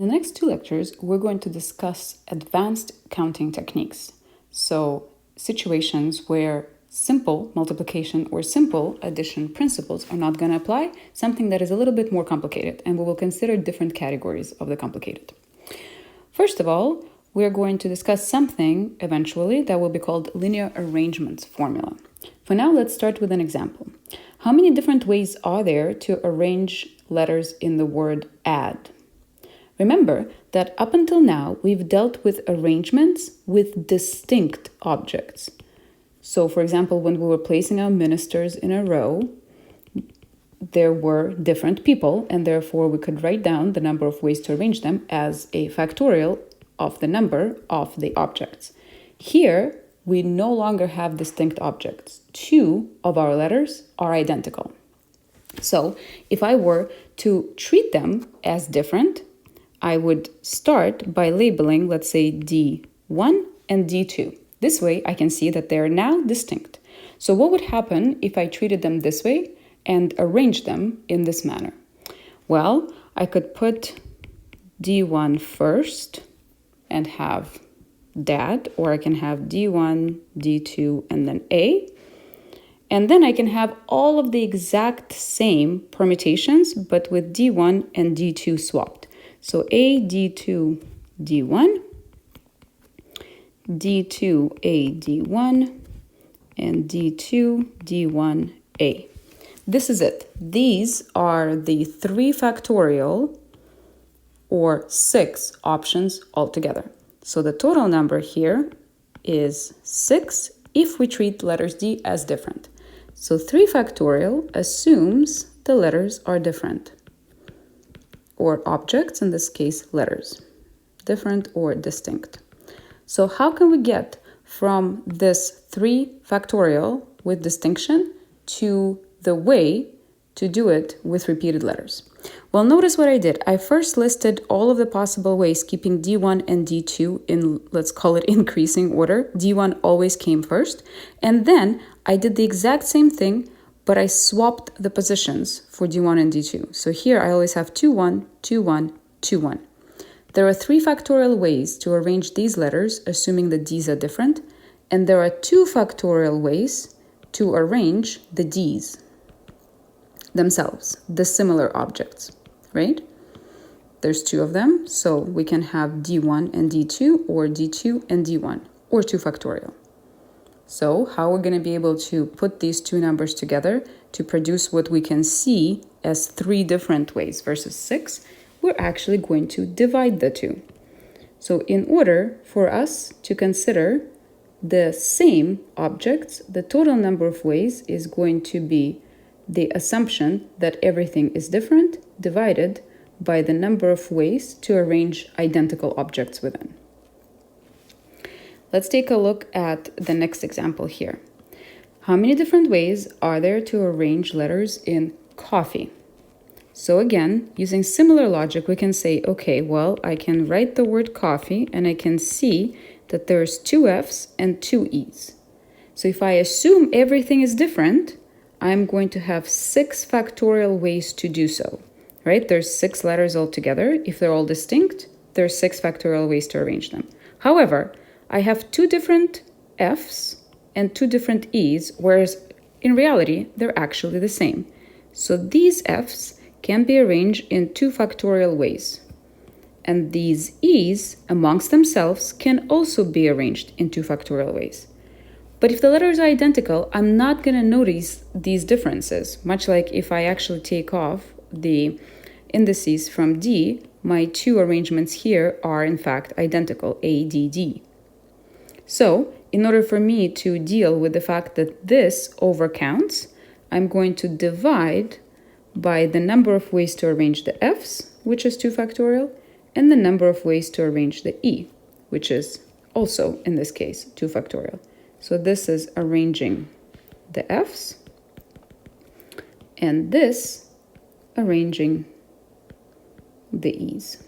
In the next two lectures, we're going to discuss advanced counting techniques. So, situations where simple multiplication or simple addition principles are not going to apply, something that is a little bit more complicated, and we will consider different categories of the complicated. First of all, we're going to discuss something eventually that will be called linear arrangements formula. For now, let's start with an example. How many different ways are there to arrange letters in the word add? Remember that up until now, we've dealt with arrangements with distinct objects. So, for example, when we were placing our ministers in a row, there were different people, and therefore we could write down the number of ways to arrange them as a factorial of the number of the objects. Here, we no longer have distinct objects. Two of our letters are identical. So, if I were to treat them as different, I would start by labeling, let's say, D1 and D2. This way, I can see that they are now distinct. So what would happen if I treated them this way and arranged them in this manner? Well, I could put D1 first and have dad, or I can have D1, D2, and then A. And then I can have all of the exact same permutations, but with D1 and D2 swapped. So A, D2, D1, D2, A, D1, and D2, D1, A. This is it. These are the 3 factorial or 6 options altogether. So the total number here is 6 if we treat letters D as different. So 3 factorial assumes the letters are different, or objects, in this case, letters, different or distinct. So how can we get from this 3 factorial with distinction to the way to do it with repeated letters? Well, notice what I did. I first listed all of the possible ways, keeping D1 and D2 in, let's call it, increasing order. D1 always came first. And then I did the exact same thing, but I swapped the positions for D1 and D2. So here I always have 2, 1, 2, 1, 2, 1. There are 3 factorial ways to arrange these letters, assuming the D's are different, and there are 2 factorial ways to arrange the D's themselves, the similar objects, right? There's 2 of them, so we can have D1 and D2, or D2 and D1, or 2 factorial. So how we're going to be able to put these 2 numbers together to produce what we can see as 3 different ways versus 6, we're actually going to divide the 2. So in order for us to consider the same objects, the total number of ways is going to be the assumption that everything is different divided by the number of ways to arrange identical objects within. Let's take a look at the next example here. How many different ways are there to arrange letters in coffee? So again, using similar logic, we can say, okay, well, I can write the word coffee and I can see that there's 2 F's and 2 E's. So if I assume everything is different, I'm going to have 6 factorial ways to do so, right? There's 6 letters altogether. If they're all distinct, there's 6 factorial ways to arrange them. However, I have 2 different F's and 2 different E's, whereas in reality, they're actually the same. So these F's can be arranged in 2 factorial ways. And these E's amongst themselves can also be arranged in 2 factorial ways. But if the letters are identical, I'm not going to notice these differences, much like if I actually take off the indices from D, my 2 arrangements here are in fact identical, A, D, D. So, in order for me to deal with the fact that this overcounts, I'm going to divide by the number of ways to arrange the F's, which is 2 factorial, and the number of ways to arrange the E, which is also, in this case, 2 factorial. So this is arranging the F's, and this arranging the E's.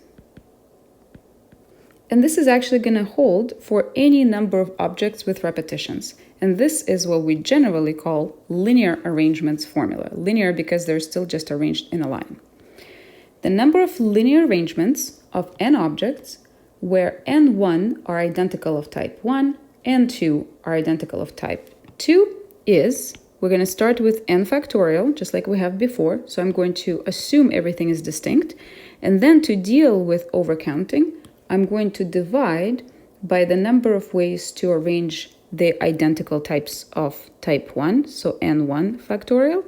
And this is actually going to hold for any number of objects with repetitions. And this is what we generally call linear arrangements formula. Linear because they're still just arranged in a line. the number of linear arrangements of n objects where n1 are identical of type 1, n2 are identical of type 2 is, we're going to start with n factorial, just like we have before. So I'm going to assume everything is distinct. And then to deal with overcounting, I'm going to divide by the number of ways to arrange the identical types of type 1, so n1 factorial,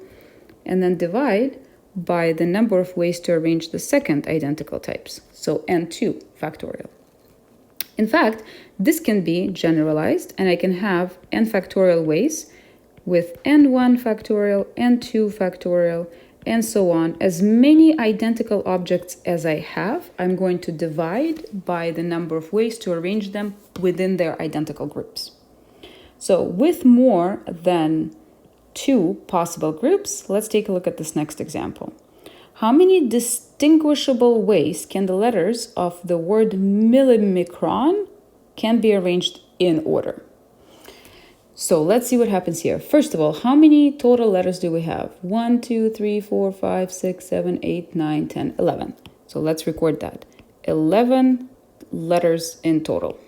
and then divide by the number of ways to arrange the second identical types, so n2 factorial. In fact, this can be generalized, and I can have n factorial ways with n1 factorial, n2 factorial, and so on. As many identical objects as I have, I'm going to divide by the number of ways to arrange them within their identical groups. So with more than 2 possible groups, let's take a look at this next example. How many distinguishable ways can the letters of the word millimicron can be arranged in order? So let's see what happens here. First of all, how many total letters do we have? 1, 2, 3, 4, 5, 6, 7, 8, 9, 10, 11. So let's record that. 11 letters in total.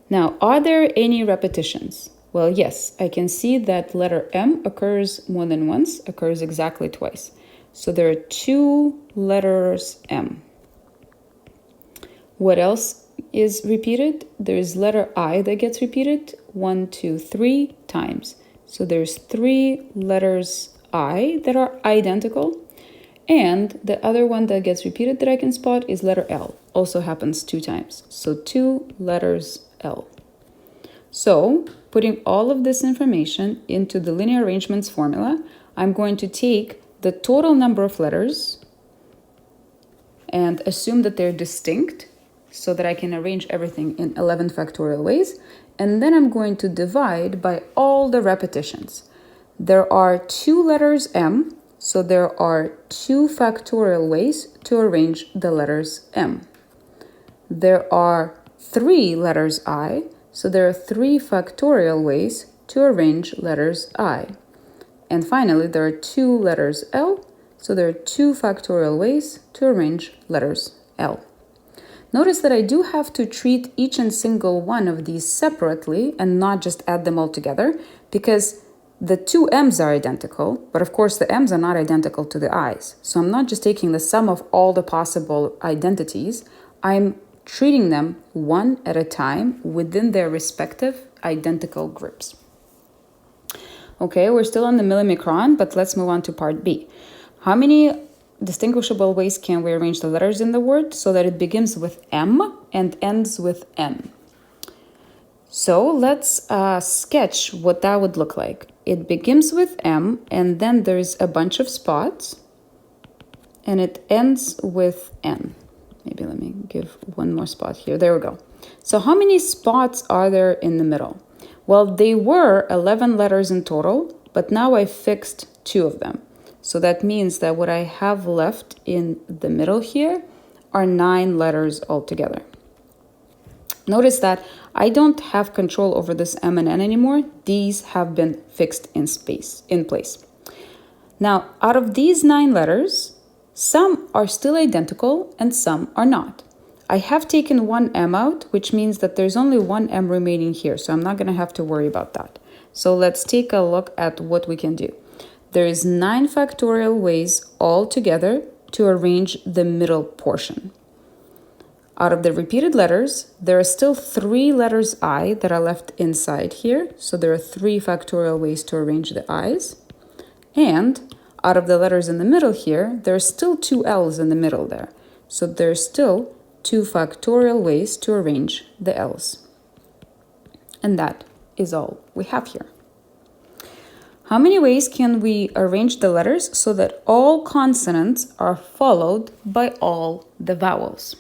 Now, are there any repetitions? Well, yes, I can see that letter M occurs more than once, occurs exactly twice. So there are 2 letters M. What else is repeated? There's letter I that gets repeated 1, 2, 3 times. So there's 3 letters I that are identical. And the other one that gets repeated that I can spot is letter L. Also happens 2 times. So 2 letters L. So putting all of this information into the linear arrangements formula, I'm going to take the total number of letters and assume that they're distinct so that I can arrange everything in 11 factorial ways. And then I'm going to divide by all the repetitions. There are 2 letters M, so there are 2 factorial ways to arrange the letters M. There are 3 letters I, so there are 3 factorial ways to arrange letters I. And finally, there are 2 letters L, so there are 2 factorial ways to arrange letters L. Notice that I do have to treat each and single one of these separately and not just add them all together, because the 2 M's are identical, but of course the M's are not identical to the I's. So I'm not just taking the sum of all the possible identities, I'm treating them one at a time within their respective identical groups. Okay, we're still on the millimicron, but let's move on to part B. How many distinguishable ways can we arrange the letters in the word so that it begins with M and ends with N? So let's sketch what that would look like. It begins with M, and then there's a bunch of spots, and it ends with N. Maybe let me give one more spot here. There we go. So how many spots are there in the middle? Well, they were 11 letters in total, but now I fixed 2 of them. So that means that what I have left in the middle here are 9 letters altogether. Notice that I don't have control over this M and N anymore. These have been fixed in place. Now, out of these 9 letters, some are still identical and some are not. I have taken one M out, which means that there's only one M remaining here, so I'm not going to have to worry about that. So let's take a look at what we can do. There is 9 factorial ways altogether to arrange the middle portion. Out of the repeated letters, there are still 3 letters I that are left inside here, so there are 3 factorial ways to arrange the I's. And out of the letters in the middle here, there are still 2 L's in the middle there, so there's still 2 factorial ways to arrange the L's. And that is all we have here. How many ways can we arrange the letters so that all consonants are followed by all the vowels?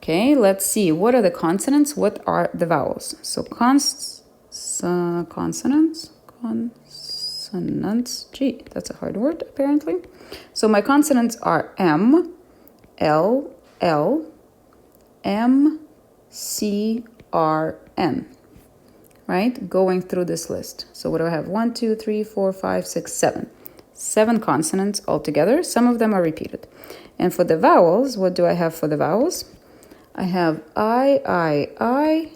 Okay, let's see. What are the consonants? What are the vowels? So consonants. Gee, that's a hard word apparently. So my consonants are M, L, L, M, C, R, N. Right? Going through this list. So what do I have? 1, 2, 3, 4, 5, 6, 7. 7 consonants altogether. Some of them are repeated. And for the vowels, what do I have for the vowels? I have I,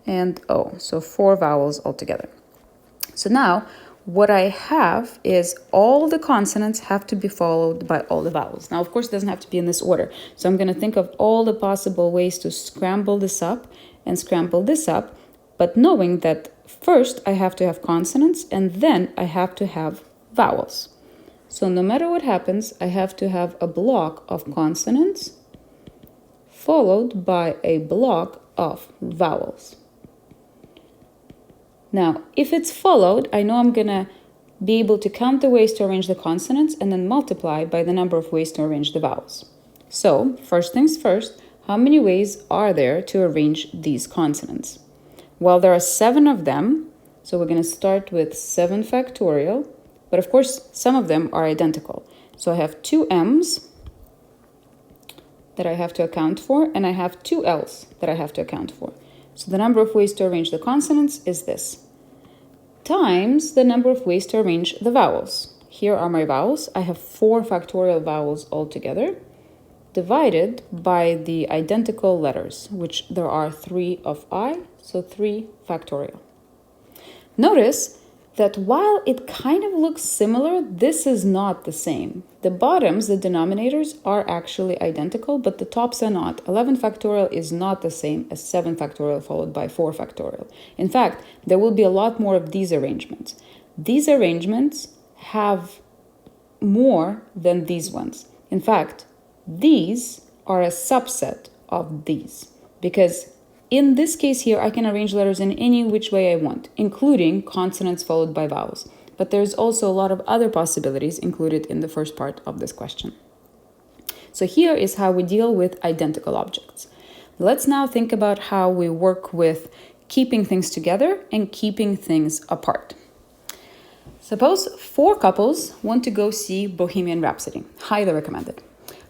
and O. So 4 vowels altogether. So now, what I have is all the consonants have to be followed by all the vowels. Now, of course, it doesn't have to be in this order. So I'm going to think of all the possible ways to scramble this up and scramble this up, but knowing that first I have to have consonants and then I have to have vowels. So no matter what happens, I have to have a block of consonants followed by a block of vowels. Now, if it's followed, I know I'm going to be able to count the ways to arrange the consonants and then multiply by the number of ways to arrange the vowels. So, first things first, how many ways are there to arrange these consonants? Well, there are 7 of them, so we're going to start with 7 factorial, but of course, some of them are identical. So I have 2 M's that I have to account for, and I have 2 L's that I have to account for. So the number of ways to arrange the consonants is this, times the number of ways to arrange the vowels. Here are my vowels. I have 4 factorial vowels altogether, divided by the identical letters, which there are 3 of I, so 3 factorial. Notice that while it kind of looks similar, this is not the same. The bottoms, the denominators, are actually identical, but the tops are not. 11 factorial is not the same as 7 factorial followed by 4 factorial. In fact, there will be a lot more of these arrangements. These arrangements have more than these ones. In fact, these are a subset of these, because in this case here, I can arrange letters in any which way I want, including consonants followed by vowels. But there's also a lot of other possibilities included in the first part of this question. So here is how we deal with identical objects. Let's now think about how we work with keeping things together and keeping things apart. Suppose 4 couples want to go see Bohemian Rhapsody. Highly recommended.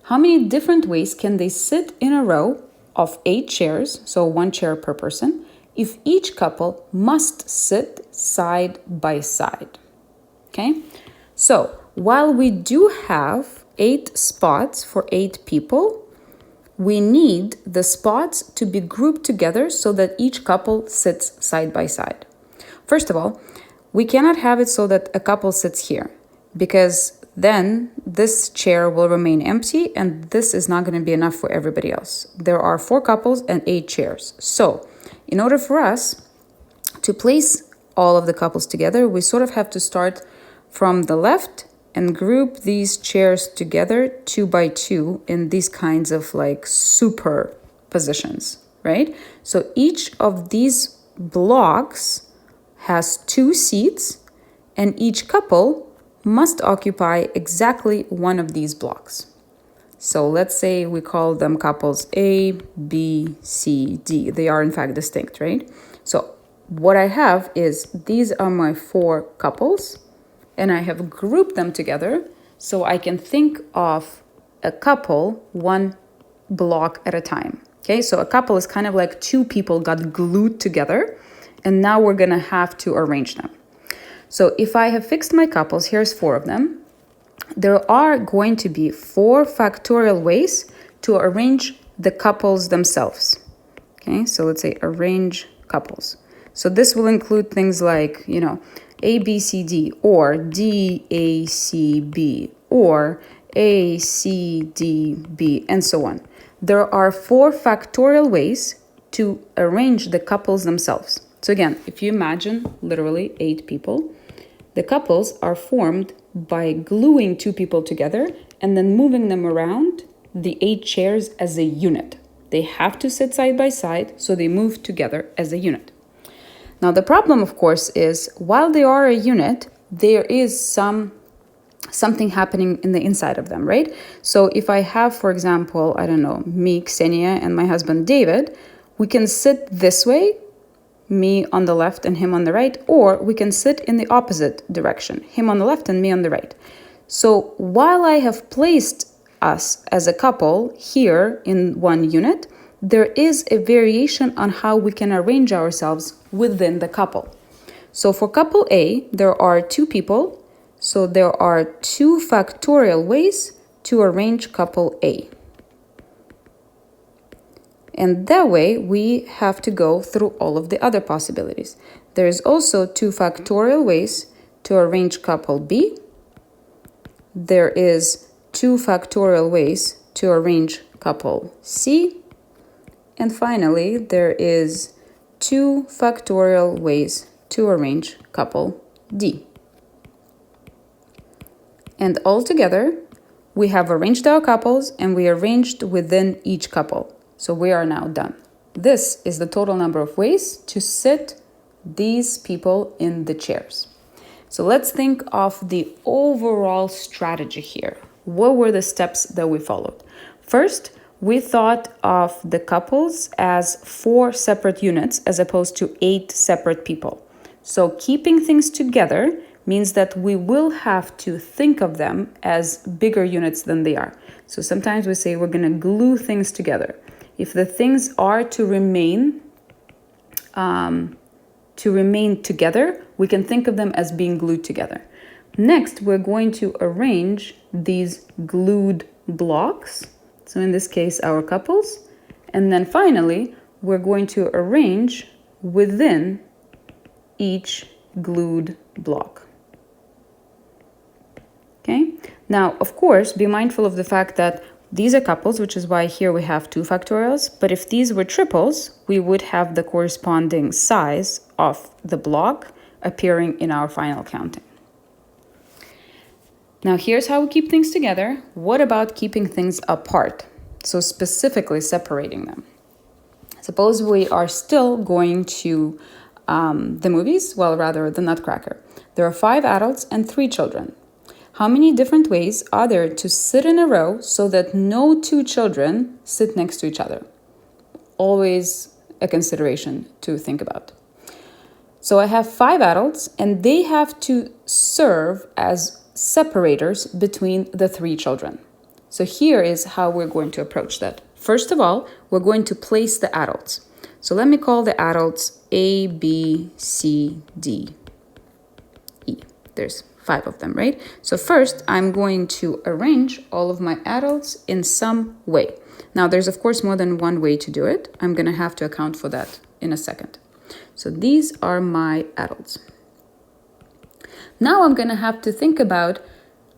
How many different ways can they sit in a row of 8 chairs, so 1 chair per person, if each couple must sit side by side? Okay, so while we do have 8 spots for 8 people, we need the spots to be grouped together so that each couple sits side by side. First of all, we cannot have it so that a couple sits here, because then this chair will remain empty and this is not going to be enough for everybody else. There are 4 couples and 8 chairs. So in order for us to place all of the couples together, we sort of have to start from the left and group these chairs together 2 by 2 in these kinds of like super positions, right? So each of these blocks has 2 seats and each couple must occupy exactly one of these blocks. So let's say we call them couples A, B, C, D. They are in fact distinct, right? So what I have is these are my 4 couples and I have grouped them together so I can think of a couple 1 block at a time. Okay, so a couple is kind of like 2 people got glued together and now we're gonna have to arrange them. So if I have fixed my couples, here's 4 of them, there are going to be 4 factorial ways to arrange the couples themselves. Okay, so let's say arrange couples. So this will include things like, A, B, C, D, or D, A, C, B, or A, C, D, B, and so on. There are 4 factorial ways to arrange the couples themselves. So again, if you imagine literally 8 people, the couples are formed by gluing 2 people together and then moving them around the 8 chairs as a unit. They have to sit side by side, so they move together as a unit. Now, the problem, of course, is while they are a unit, there is something happening in the inside of them, right? So if I have, for example, me, Ksenia, and my husband, David, we can sit this way, me on the left and him on the right, or we can sit in the opposite direction, him on the left and me on the right. So while I have placed us as a couple here in one unit, there is a variation on how we can arrange ourselves within the couple. So for couple A, there are 2 people, So there are 2 factorial ways to arrange couple A. And that way, we have to go through all of the other possibilities. There is also 2 factorial ways to arrange couple B. There is 2 factorial ways to arrange couple C. And finally, there is 2 factorial ways to arrange couple D. And altogether, we have arranged our couples and we arranged within each couple. So we are now done. This is the total number of ways to sit these people in the chairs. So let's think of the overall strategy here. What were the steps that we followed? First, we thought of the couples as 4 separate units as opposed to 8 separate people. So keeping things together means that we will have to think of them as bigger units than they are. So sometimes we say we're going to glue things together. If the things are to remain together, we can think of them as being glued together. Next, we're going to arrange these glued blocks. So in this case, our couples. And then finally, we're going to arrange within each glued block. Okay? Now, of course, be mindful of the fact that these are couples, which is why here we have 2 factorials. But if these were triples, we would have the corresponding size of the block appearing in our final counting. Now, here's how we keep things together. What about keeping things apart? So specifically separating them. Suppose we are still going to the movies, well, rather the Nutcracker. There are 5 adults and 3 children. How many different ways are there to sit in a row so that no 2 children sit next to each other? Always a consideration to think about. So I have 5 adults and they have to serve as separators between the 3 children. So here is how we're going to approach that. First of all, we're going to place the adults. So let me call the adults A, B, C, D, E. There's 5 of them, right? So first, I'm going to arrange all of my adults in some way. Now, there's of course more than one way to do it. I'm going to have to account for that in a second. So these are my adults. Now I'm going to have to think about,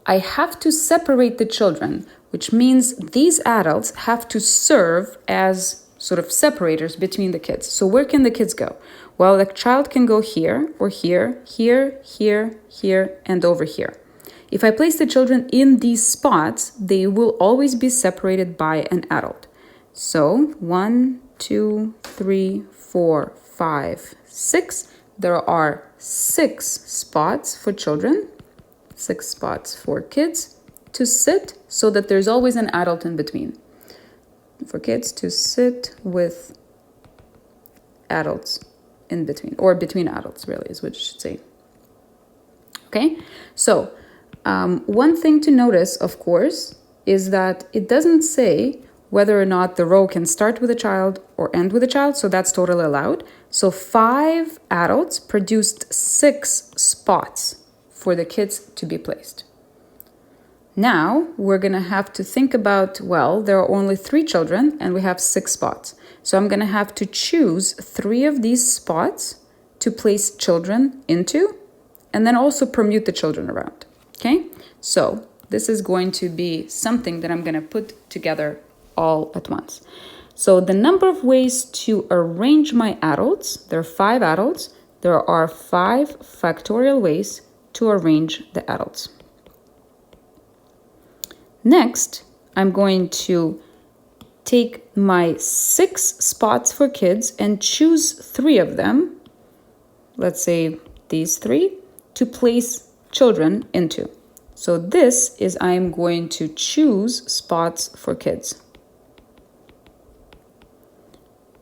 I have to separate the children, which means these adults have to serve as sort of separators between the kids. So where can the kids go? Well, the child can go here or here, here, here, here, and over here. If I place the children in these spots, they will always be separated by an adult. So 1, 2, 3, 4, 5, 6. There are 6 spots for children, 6 spots for kids to sit so that there's always an adult in between. For kids to sit with adults in between, or between adults really is what you should say. Okay, so one thing to notice, of course, is that it doesn't say whether or not the row can start with a child or end with a child, so that's totally allowed. So 5 adults produced 6 spots for the kids to be placed. Now we're going to have to think about, well, there are only 3 children and we have 6 spots. So I'm going to have to choose 3 of these spots to place children into and then also permute the children around. Okay, so this is going to be something that I'm going to put together all at once. So the number of ways to arrange my adults, there are 5 adults. There are 5 factorial ways to arrange the adults. Next, I'm going to take my 6 spots for kids and choose 3 of them, let's say these 3, to place children into. So this is, I'm going to choose spots for kids.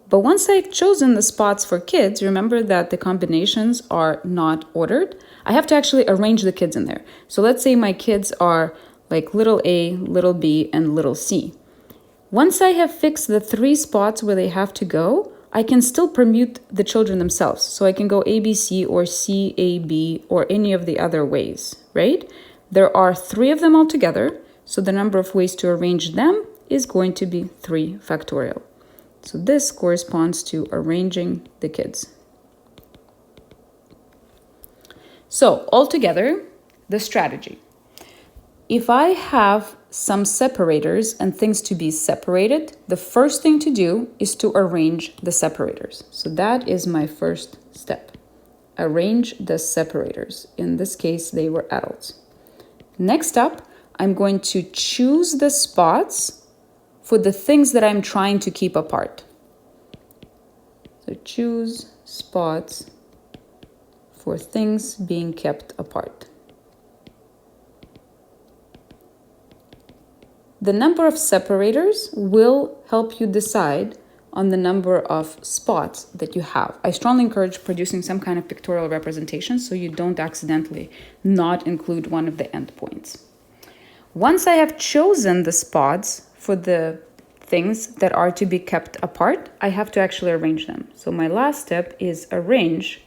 But once I've chosen the spots for kids, remember that the combinations are not ordered. I have to actually arrange the kids in there. So let's say my kids are like little a, little b, and little c. Once I have fixed the 3 spots where they have to go, I can still permute the children themselves. So I can go ABC or CAB or any of the other ways, right? There are 3 of them altogether, so the number of ways to arrange them is going to be 3 factorial. So this corresponds to arranging the kids. So altogether, the strategy. If I have some separators and things to be separated, the first thing to do is to arrange the separators. So that is my first step. Arrange the separators. In this case, they were adults. Next up, I'm going to choose the spots for the things that I'm trying to keep apart. So choose spots for things being kept apart. The number of separators will help you decide on the number of spots that you have. I strongly encourage producing some kind of pictorial representation so you don't accidentally not include one of the endpoints. Once I have chosen the spots for the things that are to be kept apart, I have to actually arrange them. So my last step is arrange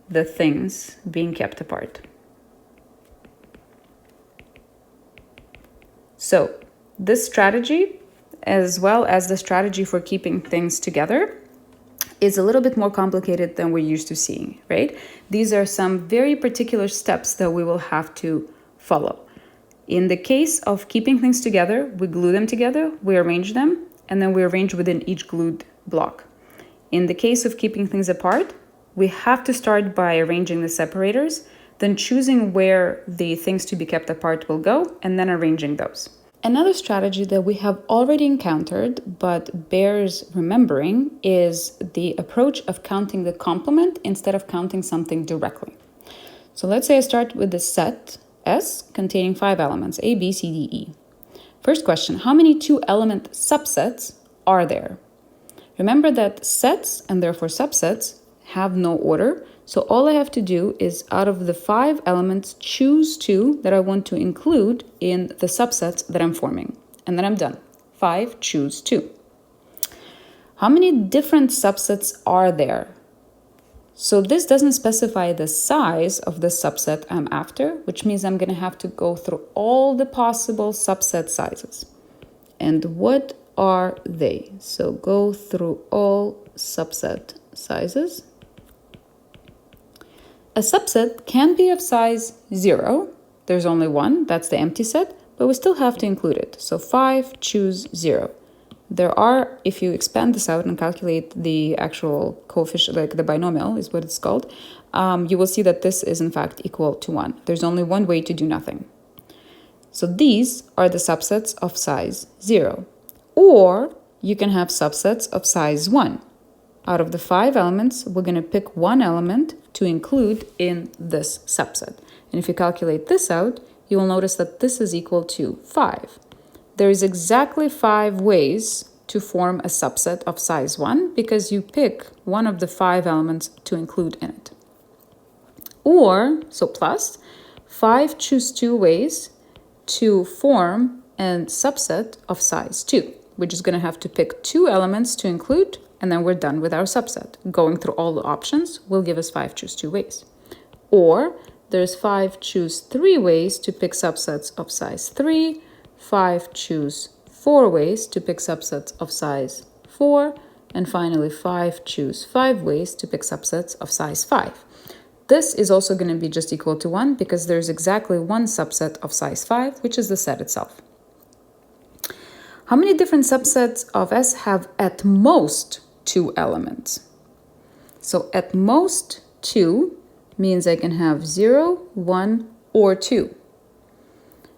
the things being kept apart. So this strategy, as well as the strategy for keeping things together, is a little bit more complicated than we're used to seeing, right? These are some very particular steps that we will have to follow. In the case of keeping things together, we glue them together, we arrange them, and then we arrange within each glued block. In the case of keeping things apart, we have to start by arranging the separators, then choosing where the things to be kept apart will go, and then arranging those. Another strategy that we have already encountered but bears remembering is the approach of counting the complement instead of counting something directly. So let's say I start with the set S containing 5 elements, A, B, C, D, E. First question, how many 2-element subsets are there? Remember that sets, and therefore subsets, have no order. So all I have to do is, out of the 5 elements, choose 2 that I want to include in the subsets that I'm forming. And then I'm done. 5, choose 2. How many different subsets are there? So this doesn't specify the size of the subset I'm after, which means I'm going to have to go through all the possible subset sizes. And what are they? So go through all subset sizes. A subset can be of size 0. There's only one, that's the empty set, but we still have to include it. So 5, choose 0. There are, if you expand this out and calculate the actual coefficient, like the binomial is what it's called, you will see that this is in fact equal to 1. There's only one way to do nothing. So these are the subsets of size 0. Or you can have subsets of size 1. Out of the 5 elements, we're going to pick one element to include in this subset. And if you calculate this out, you will notice that this is equal to 5. There is exactly 5 ways to form a subset of size 1 because you pick one of the 5 elements to include in it. Or, so plus, 5 choose 2 ways to form a subset of size 2. We're just going to have to pick 2 elements to include, and then we're done with our subset. Going through all the options will give us 5 choose 2 ways. Or there's 5 choose 3 ways to pick subsets of size 3, 5 choose 4 ways to pick subsets of size 4, and finally 5 choose 5 ways to pick subsets of size 5. This is also going to be just equal to 1 because there's exactly one subset of size 5, which is the set itself. How many different subsets of S have at most 2 elements? So at most 2 means I can have 0, 1, or 2.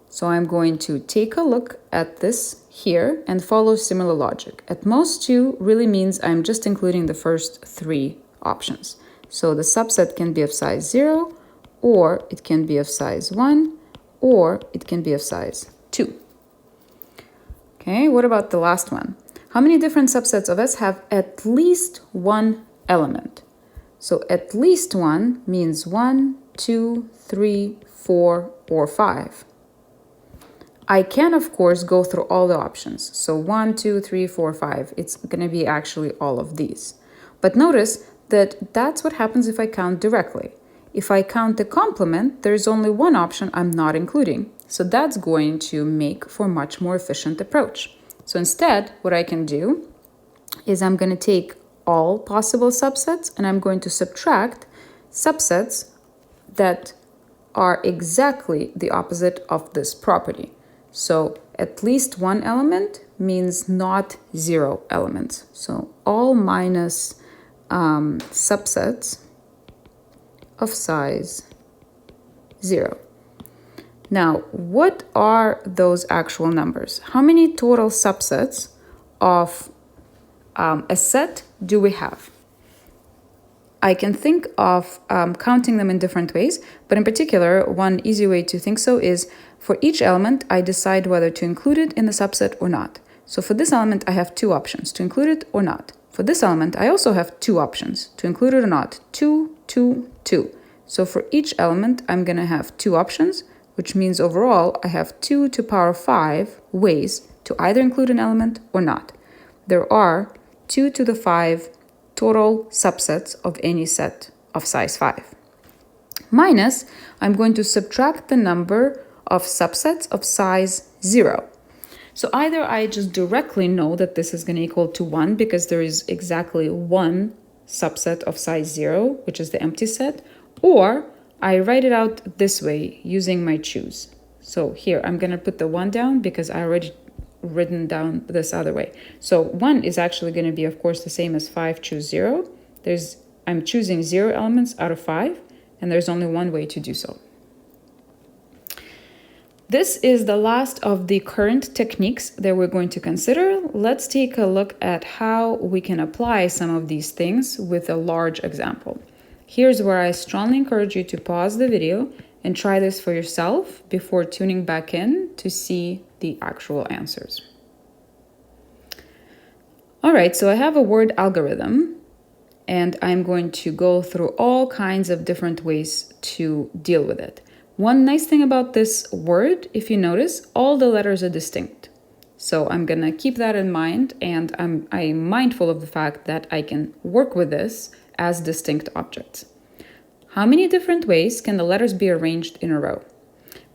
So I'm going to take a look at this here and follow similar logic. At most 2 really means I'm just including the first 3 options. So the subset can be of size 0, or it can be of size 1, or it can be of size 2. Okay, what about the last one? How many different subsets of S have at least one element? So at least one means 1, 2, 3, 4, or 5. I can, of course, go through all the options. So 1, 2, 3, 4, 5. It's going to be actually all of these. But notice that that's what happens if I count directly. If I count the complement, there's only one option I'm not including. So that's going to make for a much more efficient approach. So instead, what I can do is I'm going to take all possible subsets and I'm going to subtract subsets that are exactly the opposite of this property. So at least one element means not zero elements. So all minus subsets of size 0. Now, what are those actual numbers? How many total subsets of a set do we have? I can think of counting them in different ways, but in particular, one easy way to think so is for each element, I decide whether to include it in the subset or not. So for this element, I have two options, to include it or not. For this element, I also have two options, to include it or not, 2, 2, 2. So for each element, I'm going to have two options, which means overall, I have 2 to the power 5 ways to either include an element or not. There are 2 to the 5 total subsets of any set of size 5. Minus, I'm going to subtract the number of subsets of size 0. So either I just directly know that this is going to equal to 1 because there is exactly one subset of size 0, which is the empty set, or I write it out this way using my choose. So here, I'm going to put the 1 down because I already written down this other way. So 1 is actually going to be, of course, the same as 5 choose 0. I'm choosing 0 elements out of 5, and there's only one way to do so. This is the last of the current techniques that we're going to consider. Let's take a look at how we can apply some of these things with a large example. Here's where I strongly encourage you to pause the video and try this for yourself before tuning back in to see the actual answers. All right, so I have a word algorithm, and I'm going to go through all kinds of different ways to deal with it. One nice thing about this word, if you notice, all the letters are distinct. So I'm gonna keep that in mind, and I'm mindful of the fact that I can work with this as distinct objects. How many different ways can the letters be arranged in a row?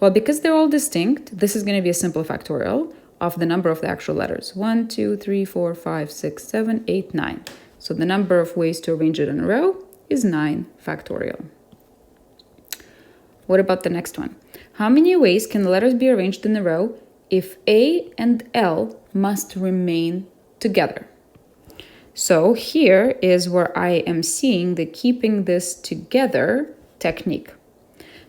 Well, because they're all distinct, this is going to be a simple factorial of the number of the actual letters. 1, 2, 3, 4, 5, 6, 7, 8, 9. So the number of ways to arrange it in a row is 9 factorial. What about the next one? How many ways can the letters be arranged in a row if A and L must remain together? So here is where I am seeing the keeping this together technique.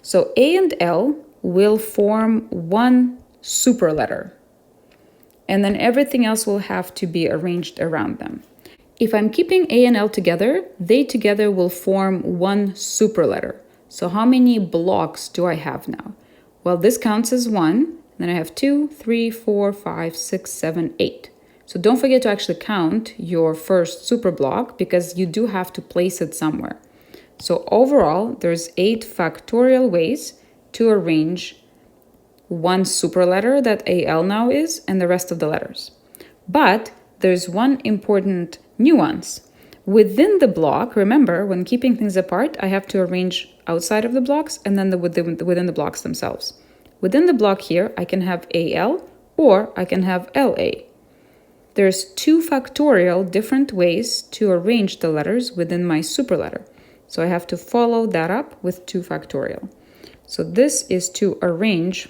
So A and L will form one super letter, and then everything else will have to be arranged around them. If I'm keeping A and L together, they together will form one super letter. So how many blocks do I have now? Well, this counts as 1, then I have 2, 3, 4, 5, 6, 7, 8. So don't forget to actually count your first super block because you do have to place it somewhere. So overall, there's 8 factorial ways to arrange one super letter that AL now is and the rest of the letters. But there's one important nuance. Within the block, remember, when keeping things apart, I have to arrange outside of the blocks and then within the blocks themselves. Within the block here, I can have AL or I can have LA. There's 2 factorial different ways to arrange the letters within my super letter. So I have to follow that up with 2 factorial. So this is to arrange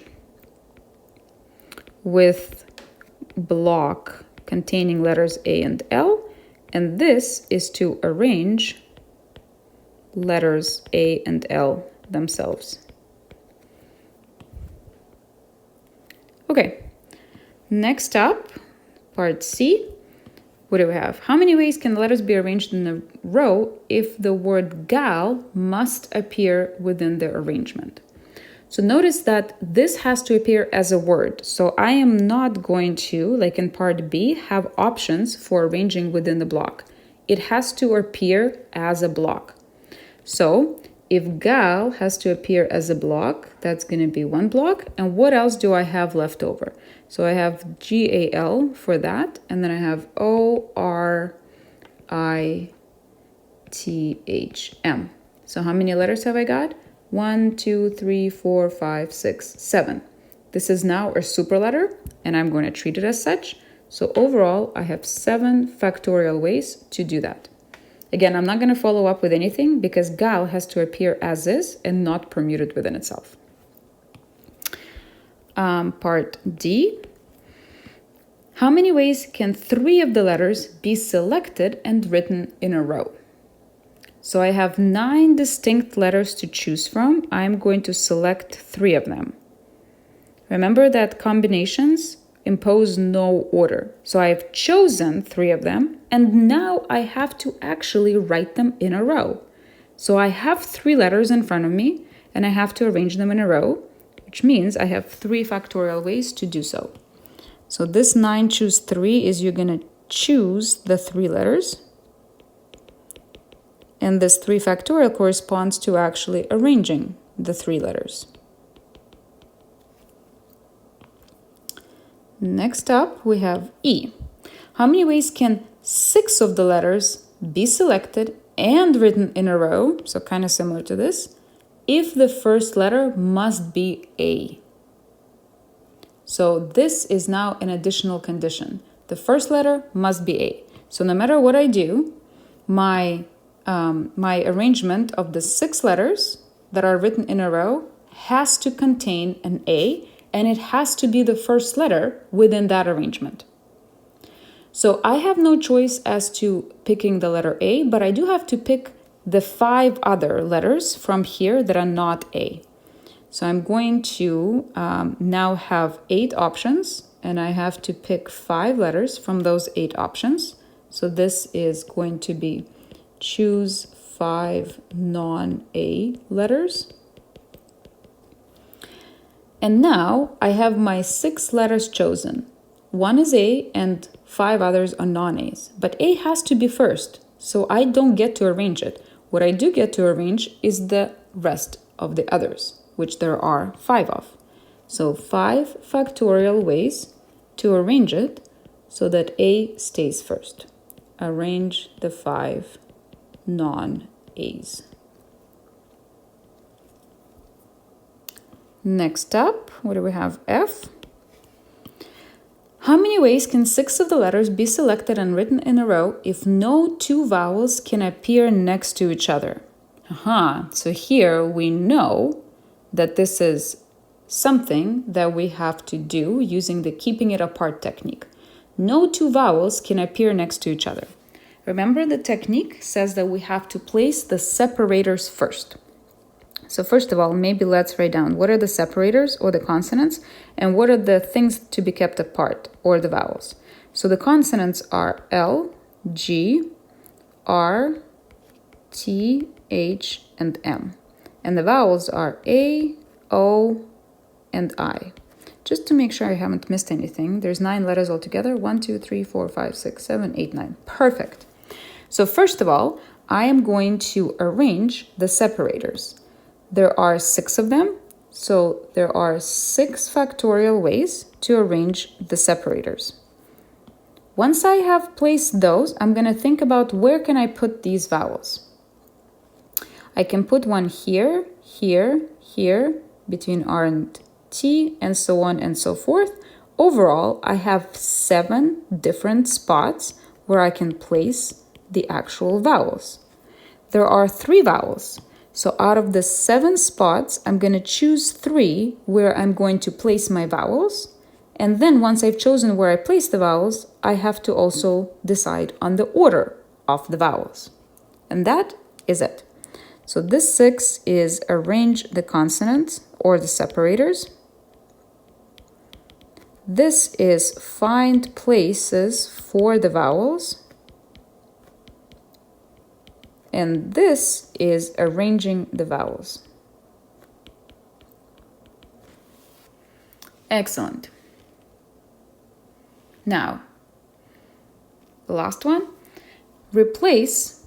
with block containing letters A and L, and this is to arrange letters A and L themselves. Okay, next up, part C. What do we have? How many ways can the letters be arranged in a row if the word gal must appear within the arrangement? So notice that this has to appear as a word. So I am not going to, like in part B, have options for arranging within the block. It has to appear as a block. So if gal has to appear as a block, that's going to be one block. And what else do I have left over? So I have GAL for that, and then I have ORIGL THM. So how many letters have I got? 1, 2, 3, 4, 5, 6, 7. This is now a super letter, and I'm going to treat it as such. So overall, I have 7 factorial ways to do that. Again, I'm not going to follow up with anything because gal has to appear as is and not permuted within itself. Part D. How many ways can 3 of the letters be selected and written in a row? So I have 9 distinct letters to choose from. I'm going to select 3 of them. Remember that combinations impose no order. So I've chosen 3 of them, and now I have to actually write them in a row. So I have 3 letters in front of me, and I have to arrange them in a row, which means I have 3 factorial ways to do so. So this 9 choose 3 is you're going to choose the 3 letters. And this 3 factorial corresponds to actually arranging the 3 letters. Next up, we have E. How many ways can 6 of the letters be selected and written in a row, so kind of similar to this, if the first letter must be A? So this is now an additional condition. The first letter must be A. So no matter what I do, my arrangement of the 6 letters that are written in a row has to contain an A, and it has to be the first letter within that arrangement. So I have no choice as to picking the letter A, but I do have to pick the 5 other letters from here that are not A. So I'm going to now have 8 options, and I have to pick 5 letters from those 8 options. So this is going to be choose 5 non-A letters. And now I have my 6 letters chosen. 1 is A and 5 others are non-A's. But A has to be first, so I don't get to arrange it. What I do get to arrange is the rest of the others, which there are 5 of. So 5 factorial ways to arrange it so that A stays first. Arrange the 5 non-A's. Next up, what do we have? F. How many ways can 6 of the letters be selected and written in a row if no 2 vowels can appear next to each other? So here we know that this is something that we have to do using the keeping it apart technique. No 2 vowels can appear next to each other. Remember, the technique says that we have to place the separators first. So first of all, maybe let's write down what are the separators or the consonants and what are the things to be kept apart or the vowels. So the consonants are L, G, R, T, H, and M. And the vowels are A, O, and I. Just to make sure I haven't missed anything, there's 9 letters altogether. 1, 2, 3, 4, 5, 6, 7, 8, 9. Perfect. So first of all, I am going to arrange the separators. There are 6 of them, so there are 6 factorial ways to arrange the separators. Once I have placed those, I'm going to think about where can I put these vowels. I can put one here, here, here, between R and T, and so on and so forth. Overall, I have 7 different spots where I can place the actual vowels. There are 3 vowels. So out of the 7 spots, I'm going to choose 3 where I'm going to place my vowels. And then once I've chosen where I place the vowels, I have to also decide on the order of the vowels. And that is it. So this 6 is arrange the consonants or the separators. This is find places for the vowels. And this is arranging the vowels. Excellent. Now, the last one. Replace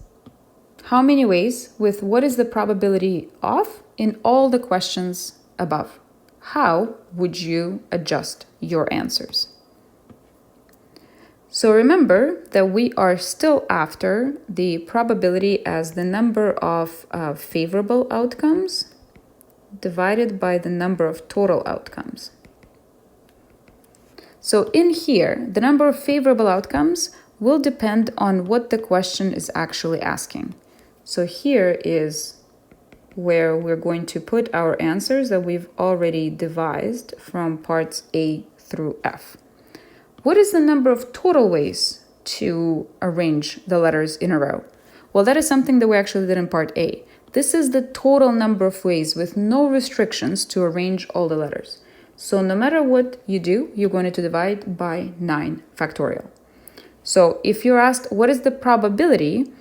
how many ways with what is the probability of in all the questions above. How would you adjust your answers? So remember that we are still after the probability as the number of favorable outcomes divided by the number of total outcomes. So in here, the number of favorable outcomes will depend on what the question is actually asking. So here is where we're going to put our answers that we've already devised from parts A through F. What is the number of total ways to arrange the letters in a row? Well, that is something that we actually did in part A. This is the total number of ways with no restrictions to arrange all the letters. So no matter what you do, you're going to divide by 9 factorial. So if you're asked what is the probability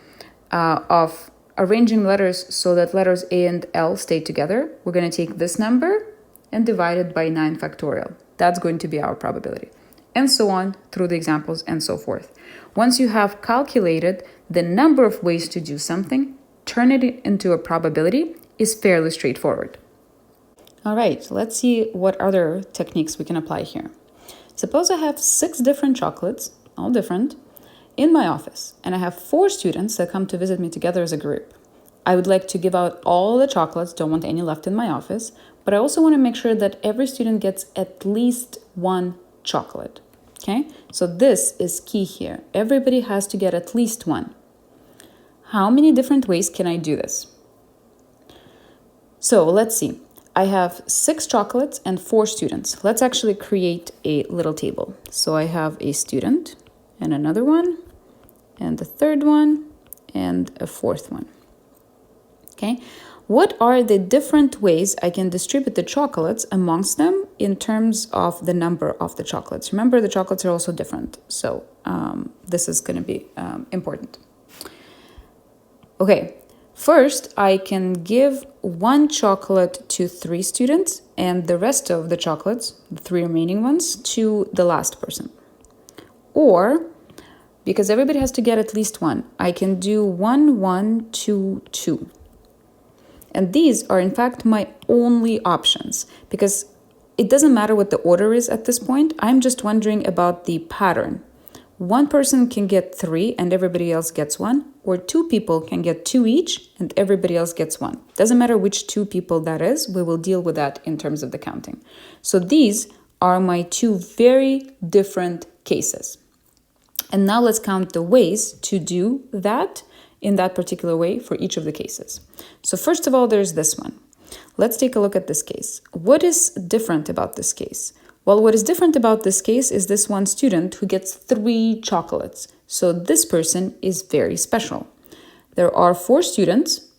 of arranging letters so that letters A and L stay together, we're going to take this number and divide it by 9 factorial. That's going to be our probability. And so on through the examples and so forth. Once you have calculated the number of ways to do something, turn it into a probability is fairly straightforward. All right, let's see what other techniques we can apply here. Suppose I have 6 different chocolates, all different, in my office, and I have 4 students that come to visit me together as a group. I would like to give out all the chocolates, don't want any left in my office, but I also want to make sure that every student gets at least 1 chocolate. Okay, so this is key here. Everybody has to get at least 1. How many different ways can I do this? So let's see. I have 6 chocolates and 4 students. Let's actually create a little table. So I have a student and another one and a third one and a fourth one. Okay, what are the different ways I can distribute the chocolates amongst them in terms of the number of the chocolates? Remember, the chocolates are also different. So this is going to be important. Okay, first I can give 1 chocolate to 3 students and the rest of the chocolates, the 3 remaining ones, to the last person. Or, because everybody has to get at least 1, I can do 1, 1, 2, 2. And these are in fact my only options because it doesn't matter what the order is at this point. I'm just wondering about the pattern. 1 person can get 3 and everybody else gets 1, or 2 people can get 2 each and everybody else gets 1. Doesn't matter which 2 people that is, we will deal with that in terms of the counting. So these are my 2 very different cases. And now let's count the ways to do that in that particular way for each of the cases. So first of all, there's this one. Let's take a look at this case. What is different about this case? Well, what is different about this case is this one student who gets 3 chocolates. So this person is very special. There are 4 students,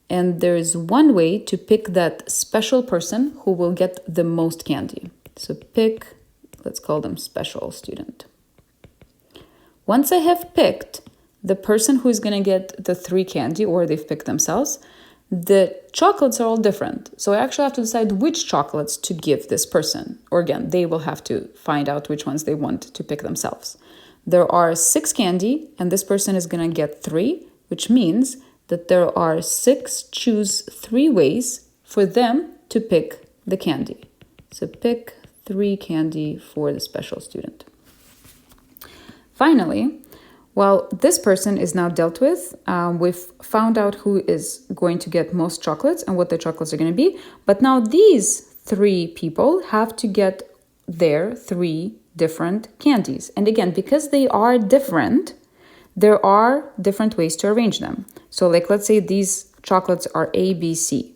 and there is one way to pick that special person who will get the most candy. So pick, let's call them special student. Once I have picked the person who is going to get the 3 candy, or they've picked themselves, the chocolates are all different. So I actually have to decide which chocolates to give this person. Or again, they will have to find out which ones they want to pick themselves. There are 6 candy, and this person is going to get 3, which means that there are 6 choose 3 ways for them to pick the candy. So pick 3 candy for the special student. Finally, well, this person is now dealt with. We've found out who is going to get most chocolates and what the chocolates are going to be. But now these 3 people have to get their 3 different candies. And again, because they are different, there are different ways to arrange them. So like, let's say these chocolates are A, B, C.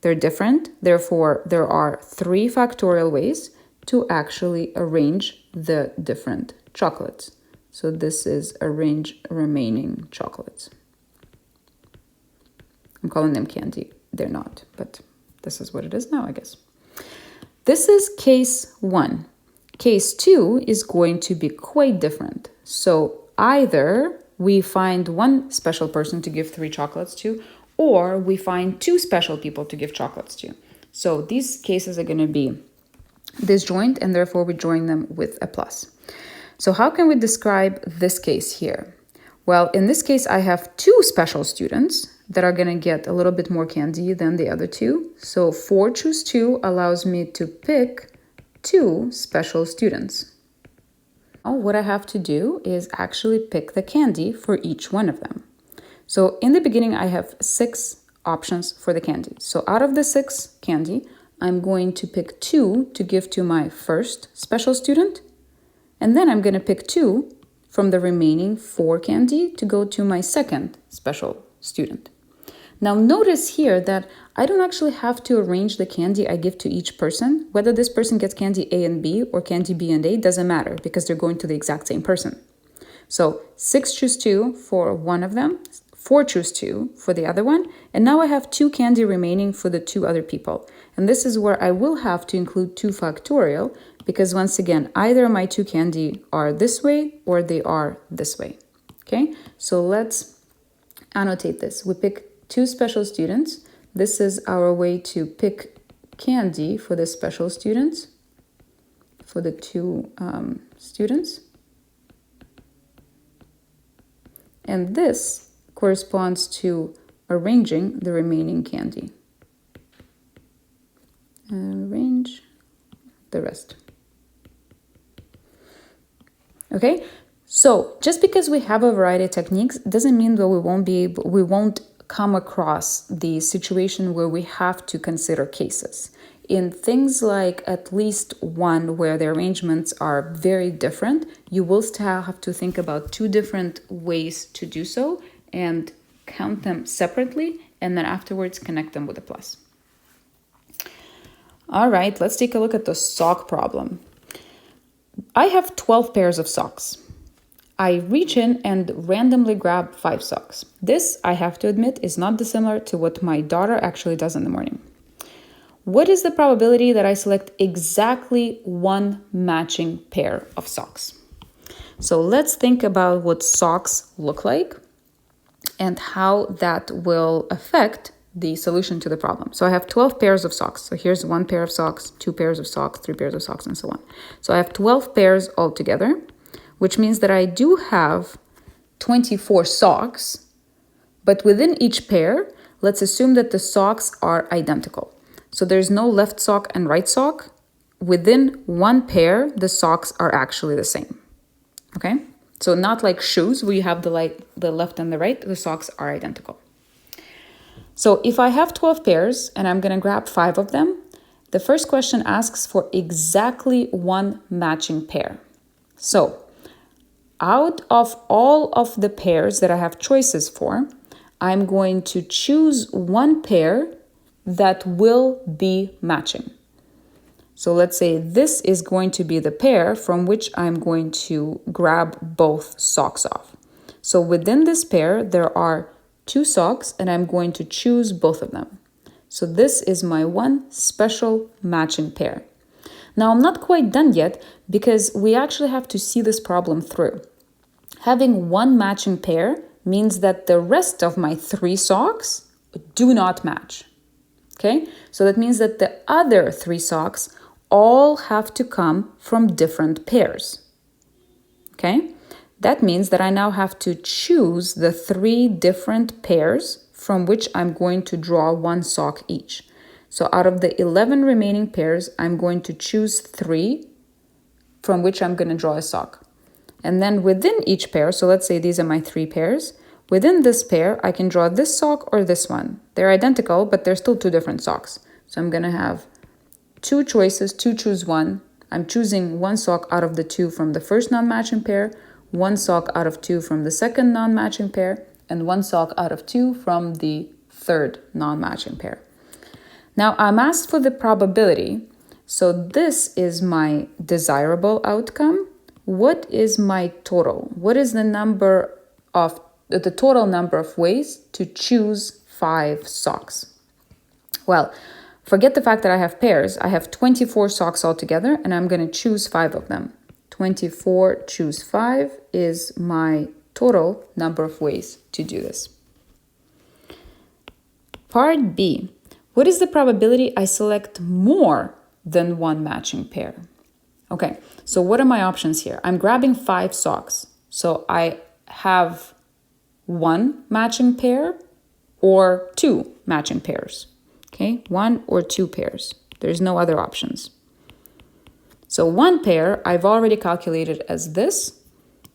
They're different. Therefore, there are 3 factorial ways to actually arrange the different chocolates. So this is arrange remaining chocolates. I'm calling them candy. They're not, but this is what it is now, I guess. This is case 1. Case 2 is going to be quite different. So either we find 1 special person to give 3 chocolates to, or we find 2 special people to give chocolates to. So these cases are going to be disjoint, and therefore we join them with a plus. So how can we describe this case here? Well, in this case, I have 2 special students that are going to get a little bit more candy than the other 2. So 4 choose 2 allows me to pick 2 special students. Now what I have to do is actually pick the candy for each one of them. So in the beginning, I have 6 options for the candy. So out of the 6 candy, I'm going to pick 2 to give to my first special student. And then I'm going to pick 2 from the remaining 4 candy to go to my second special student. Now notice here that I don't actually have to arrange the candy I give to each person. Whether this person gets candy A and B or candy B and A doesn't matter because they're going to the exact same person. So 6 choose 2 for one of them, 4 choose 2 for the other one, and now I have 2 candy remaining for the 2 other people. And this is where I will have to include 2 factorial because once again, either my 2 candy are this way or they are this way. Okay, so let's annotate this. We pick 2 special students. This is our way to pick candy for the special students, for the 2 students. And this corresponds to arranging the remaining candy. Arrange the rest. Okay, so just because we have a variety of techniques doesn't mean that we won't come across the situation where we have to consider cases. In things like at least one where the arrangements are very different, you will still have to think about 2 different ways to do so and count them separately and then afterwards connect them with a plus. All right, let's take a look at the sock problem. I have 12 pairs of socks. I reach in and randomly grab 5 socks. This, I have to admit, is not dissimilar to what my daughter actually does in the morning. What is the probability that I select exactly one matching pair of socks? So let's think about what socks look like and how that will affect the solution to the problem. So I have 12 pairs of socks. So here's 1 pair of socks, 2 pairs of socks, 3 pairs of socks, and so on. So I have 12 pairs altogether, which means that I do have 24 socks, but within each pair, let's assume that the socks are identical. So there's no left sock and right sock. Within one pair, the socks are actually the same. Okay? So not like shoes where you have the left and the right, the socks are identical. So if I have 12 pairs and I'm going to grab 5 of them, the first question asks for exactly one matching pair. So out of all of the pairs that I have choices for, I'm going to choose one pair that will be matching. So let's say this is going to be the pair from which I'm going to grab both socks off. So within this pair, there are 2 socks and I'm going to choose both of them. So this is my one special matching pair. Now I'm not quite done yet because we actually have to see this problem through. Having one matching pair means that the rest of my 3 socks do not match. Okay, so that means that the other 3 socks all have to come from different pairs. Okay, that means that I now have to choose the 3 different pairs from which I'm going to draw 1 sock each. So out of the 11 remaining pairs, I'm going to choose 3 from which I'm going to draw a sock. And then within each pair, so let's say these are my 3 pairs, within this pair, I can draw this sock or this one. They're identical, but they're still 2 different socks. So I'm going to have 2 choices, 2 choose 1. I'm choosing 1 sock out of the 2 from the first non-matching pair, 1 sock out of 2 from the second non-matching pair, and 1 sock out of 2 from the third non-matching pair. Now I'm asked for the probability. So this is my desirable outcome. What is my total? What is the total number of ways to choose 5 socks? Well, forget the fact that I have pairs. I have 24 socks altogether, and I'm going to choose 5 of them. 24 choose 5 is my total number of ways to do this. Part B. What is the probability I select more than 1 matching pair? Okay, so what are my options here? I'm grabbing 5 socks. So I have 1 matching pair or 2 matching pairs. Okay, 1 or 2 pairs. There's no other options. So one pair I've already calculated as this.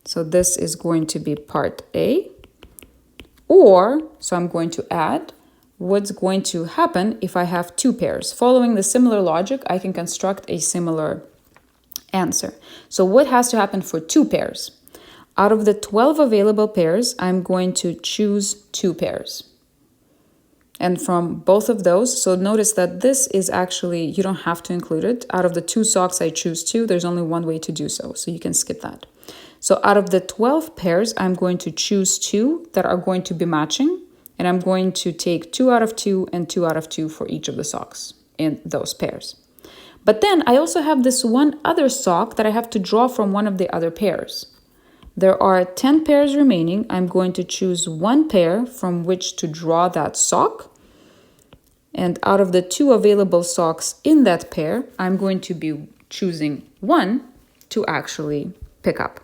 So this is going to be part A. Or, so I'm going to add what's going to happen if I have two pairs. Following the similar logic, I can construct a similar answer. So what has to happen for two pairs? Out of the 12 available pairs, I'm going to choose two pairs. And from both of those, so notice that this is actually, you don't have to include it. Out of the two socks I choose two, there's only one way to do so. So you can skip that. So out of the 12 pairs, I'm going to choose two that are going to be matching. And I'm going to take 2 out of 2 and 2 out of 2 for each of the socks in those pairs. But then I also have this one other sock that I have to draw from one of the other pairs. There are 10 pairs remaining. I'm going to choose one pair from which to draw that sock. And out of the 2 available socks in that pair, I'm going to be choosing one to actually pick up.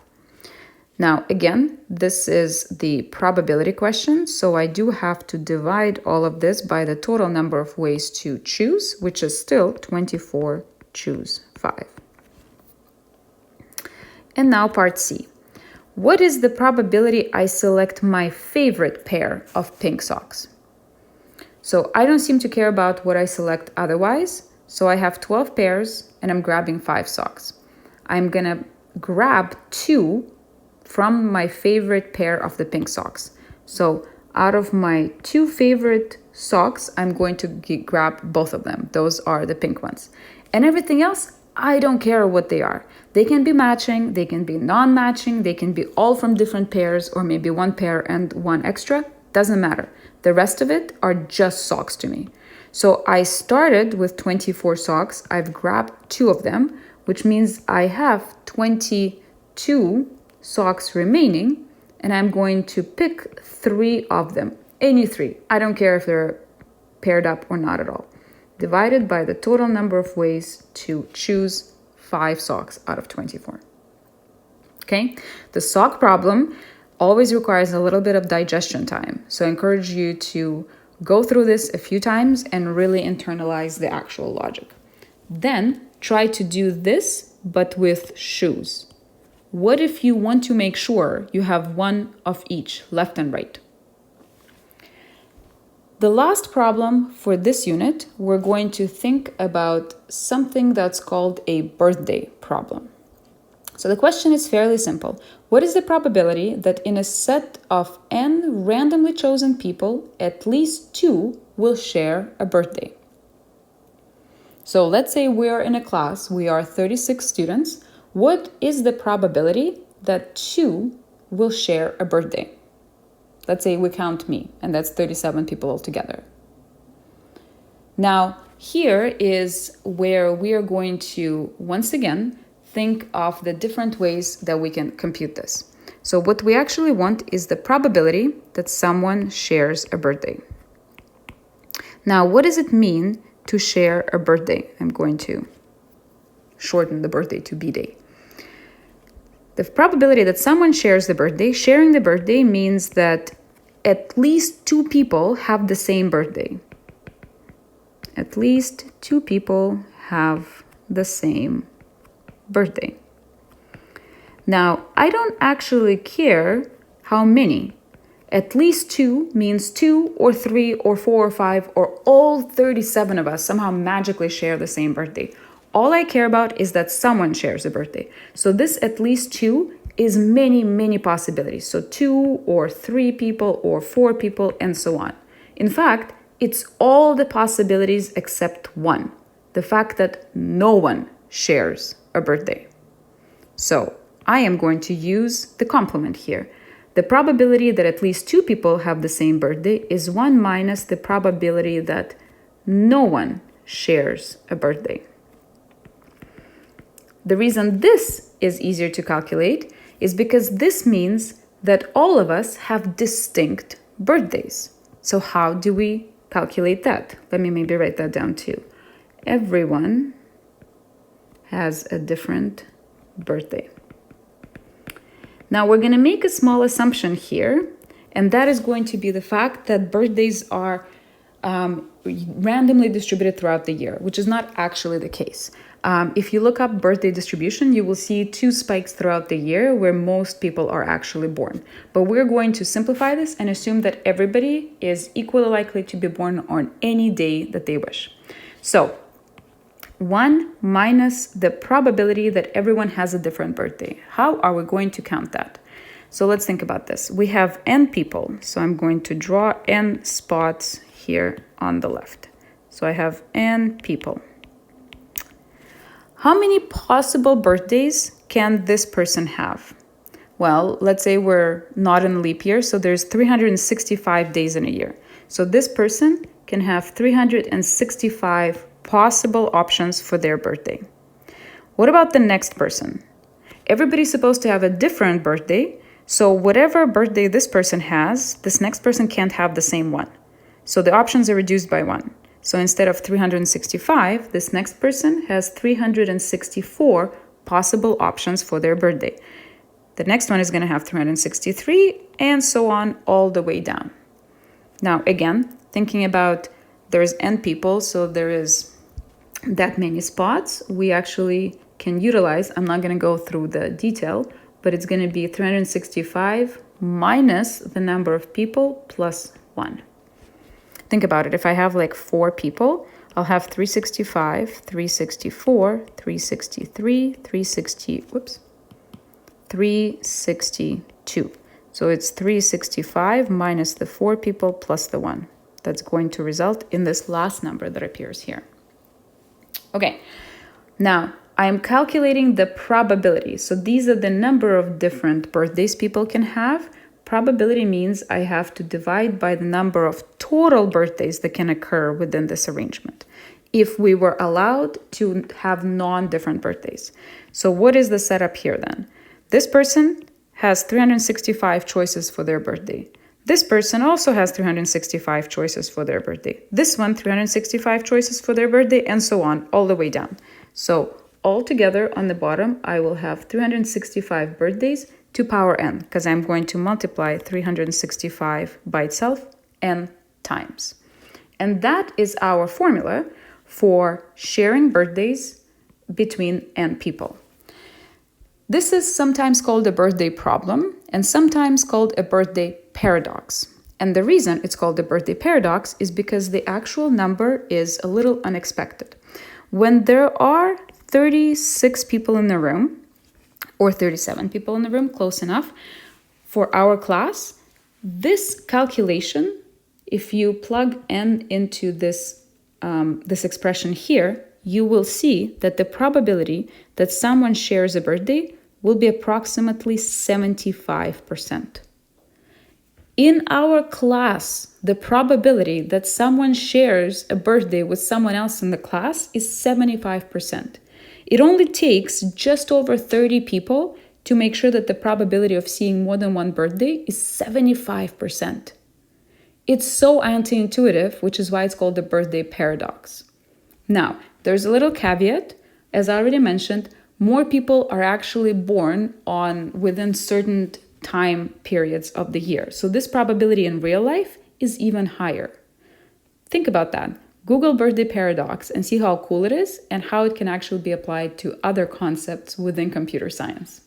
Now, again, this is the probability question, so I do have to divide all of this by the total number of ways to choose, which is still 24, choose 5. And now part C. What is the probability I select my favorite pair of pink socks? So I don't seem to care about what I select otherwise, so I have 12 pairs and I'm grabbing 5 socks. I'm gonna grab 2 from my favorite pair of the pink socks. So out of my 2 favorite socks, I'm going to grab both of them. Those are the pink ones. And everything else, I don't care what they are. They can be matching, they can be non-matching, they can be all from different pairs, or maybe one pair and one extra. Doesn't matter. The rest of it are just socks to me. So I started with 24 socks. I've grabbed 2 of them, which means I have 22 socks remaining, and I'm going to pick 3 of them, any 3. I don't care if they're paired up or not at all. Divided by the total number of ways to choose 5 socks out of 24. Okay, the sock problem always requires a little bit of digestion time. So I encourage you to go through this a few times and really internalize the actual logic. Then try to do this, but with shoes. What if you want to make sure you have one of each, left and right? The last problem for this unit, we're going to think about something that's called a birthday problem. So the question is fairly simple. What is the probability that in a set of n randomly chosen people, at least 2 will share a birthday? So let's say we're in a class, we are 36 students. What is the probability that 2 will share a birthday? Let's say we count me, and that's 37 people altogether. Now, here is where we are going to, once again, think of the different ways that we can compute this. So what we actually want is the probability that someone shares a birthday. Now, what does it mean to share a birthday? I'm going to shorten the birthday to B-Day. The probability that someone shares the birthday, sharing the birthday means that at least 2 people have the same birthday. At least 2 people have the same birthday. Now, I don't actually care how many. At least 2 means 2 or 3 or 4 or 5 or all 37 of us somehow magically share the same birthday. All I care about is that someone shares a birthday. So this at least 2 is many, many possibilities. So 2 or 3 people or 4 people and so on. In fact, it's all the possibilities except one. The fact that no one shares a birthday. So I am going to use the complement here. The probability that at least 2 people have the same birthday is 1 minus the probability that no one shares a birthday. The reason this is easier to calculate is because this means that all of us have distinct birthdays. So how do we calculate that? Let me maybe write that down too. Everyone has a different birthday. Now we're going to make a small assumption here, and that is going to be the fact that birthdays are randomly distributed throughout the year, which is not actually the case. If you look up birthday distribution, you will see 2 spikes throughout the year where most people are actually born. But we're going to simplify this and assume that everybody is equally likely to be born on any day that they wish. So 1 minus the probability that everyone has a different birthday. How are we going to count that? So let's think about this. We have n people, so I'm going to draw n spots here on the left. So I have n people. How many possible birthdays can this person have? Well, let's say we're not in a leap year, so there's 365 days in a year. So this person can have 365 possible options for their birthday. What about the next person? Everybody's supposed to have a different birthday, so whatever birthday this person has, this next person can't have the same one. So the options are reduced by 1. So instead of 365, this next person has 364 possible options for their birthday. The next one is going to have 363, and so on all the way down. Now, again, thinking about there's n people, so there is that many spots. We actually can utilize, I'm not going to go through the detail, but it's going to be 365 minus the number of people plus 1. Think about it. If I have like 4 people, I'll have 365, 364, 363, 362. So it's 365 minus the 4 people plus the 1. That's going to result in this last number that appears here. Okay, now I am calculating the probability. So these are the number of different birthdays people can have. Probability means I have to divide by the number of total birthdays that can occur within this arrangement if we were allowed to have non-different birthdays. So what is the setup here then? This person has 365 choices for their birthday. This person also has 365 choices for their birthday. This one, 365 choices for their birthday, and so on, all the way down. So altogether on the bottom, I will have 365 birthdays to power n, because I'm going to multiply 365 by itself n times. And that is our formula for sharing birthdays between n people. This is sometimes called a birthday problem and sometimes called a birthday paradox. And the reason it's called a birthday paradox is because the actual number is a little unexpected. When there are 36 people in the room, or 37 people in the room, close enough, for our class, this calculation, if you plug n into this expression here, you will see that the probability that someone shares a birthday will be approximately 75%. In our class, the probability that someone shares a birthday with someone else in the class is 75%. It only takes just over 30 people to make sure that the probability of seeing more than one birthday is 75%. It's so anti-intuitive, which is why it's called the birthday paradox. Now, there's a little caveat. As I already mentioned, more people are actually born within certain time periods of the year. So this probability in real life is even higher. Think about that. Google birthday paradox and see how cool it is and how it can actually be applied to other concepts within computer science.